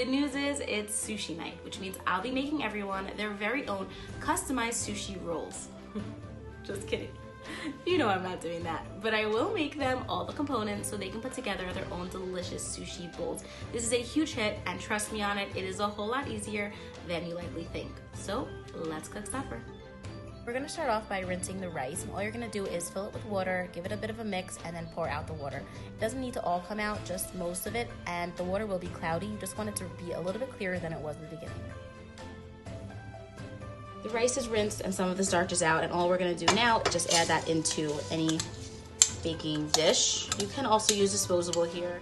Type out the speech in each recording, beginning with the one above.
good news is it's sushi night, which means I'll be making everyone their very own customized sushi rolls. Just kidding. You know I'm not doing that, but I will make them all the components so they can put together their own delicious sushi bowls. This is a huge hit, and trust me on it, it is a whole lot easier than you likely think. So let's cook supper. We're gonna start off by rinsing the rice. All you're gonna do is fill it with water, give it a bit of a mix, and then pour out the water. It doesn't need to all come out, just most of it, and the water will be cloudy. You just want it to be a little bit clearer than it was in the beginning. The rice is rinsed and some of the starch is out, and all we're gonna do now is just add that into any baking dish. You can also use disposable here.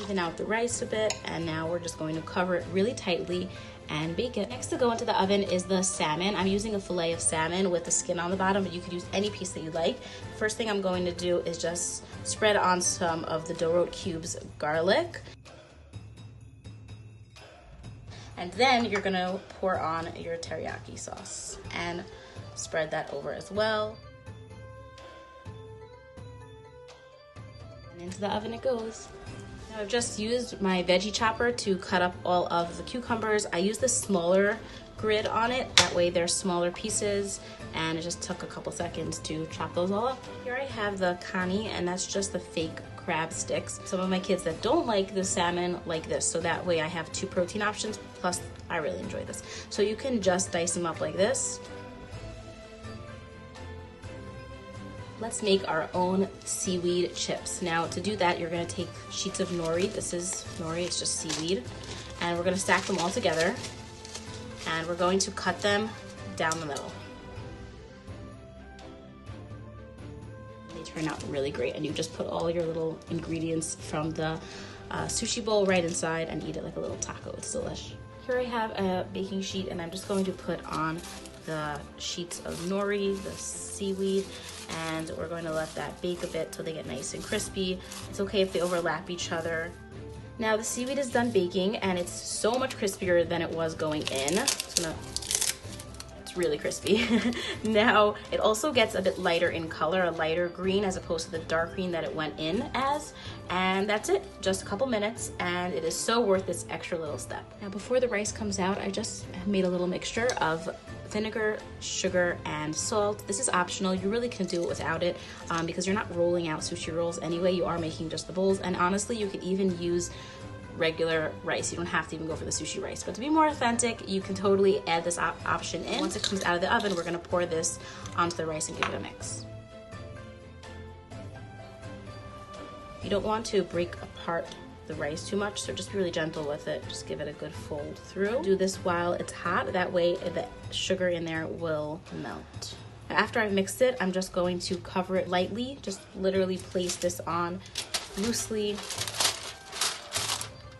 Even out the rice a bit, and now we're just going to cover it really tightly and bake it. Next to go into the oven is the salmon. I'm using a fillet of salmon with the skin on the bottom, but you could use any piece that you like. First thing I'm going to do is just spread on some of the dough cubes garlic. And then you're gonna pour on your teriyaki sauce and spread that over as well. And into the oven it goes. Now I've just used my veggie chopper to cut up all of the cucumbers. I use the smaller grid on it, that way they're smaller pieces, and it just took a couple seconds to chop those all up. Here I have the kani, and that's just the fake crab sticks. Some of my kids that don't like the salmon like this, so that way I have 2 protein options, plus I really enjoy this. So you can just dice them up like this. Let's make our own seaweed chips. Now to do that, you're gonna take sheets of nori. This is nori, it's just seaweed. And we're gonna stack them all together. And we're going to cut them down the middle. They turn out really great, and you just put all your little ingredients from the sushi bowl right inside and eat it like a little taco. It's delish. Here I have a baking sheet, and I'm just going to put on the sheets of nori, the seaweed, and we're going to let that bake a bit till they get nice and crispy. It's okay if they overlap each other. Now the seaweed is done baking, and it's so much crispier than it was going in. It's really crispy. Now it also gets a bit lighter in color, a lighter green as opposed to the dark green that it went in as. And that's it, just a couple minutes, and it is so worth this extra little step. Now before the rice comes out, I just made a little mixture of vinegar, sugar, and salt. This is optional. You really can do it without it because you're not rolling out sushi rolls anyway. You are making just the bowls, and honestly, you could even use regular rice. You don't have to even go for the sushi rice, but to be more authentic, you can totally add this option in. Once it comes out of the oven, we're gonna pour this onto the rice and give it a mix. You don't want to break apart the rice too much, so just be really gentle with it. Just give it a good fold through. Do this while it's hot, that way the sugar in there will melt. After I've mixed it, I'm just going to cover it lightly. Just literally place this on loosely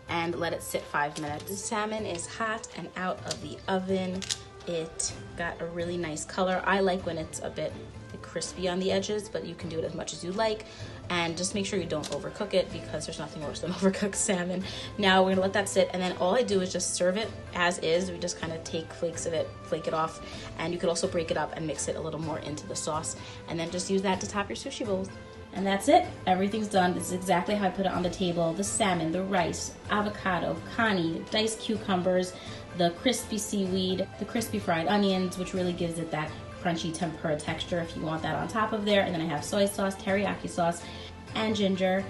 and let it sit 5 minutes. The salmon is hot and out of the oven. It got a really nice color. I like when it's a bit crispy on the edges, but you can do it as much as you like. And just make sure you don't overcook it, because there's nothing worse than overcooked salmon. Now we're gonna let that sit, and then all I do is just serve it as is. We just kind of take flakes of it, flake it off, and you could also break it up and mix it a little more into the sauce, and then just use that to top your sushi bowls. And that's it. Everything's done. This is exactly how I put it on the table. The salmon, the rice, avocado, kani, diced cucumbers, the crispy seaweed, the crispy fried onions, which really gives it that crunchy tempura texture if you want that on top of there. And then I have soy sauce, teriyaki sauce, and ginger.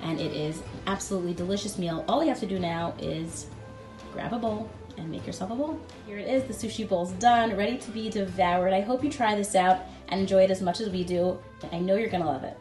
And it is an absolutely delicious meal. All you have to do now is grab a bowl and make yourself a bowl. Here it is, the sushi bowl's done, ready to be devoured. I hope you try this out and enjoy it as much as we do. I know you're gonna love it.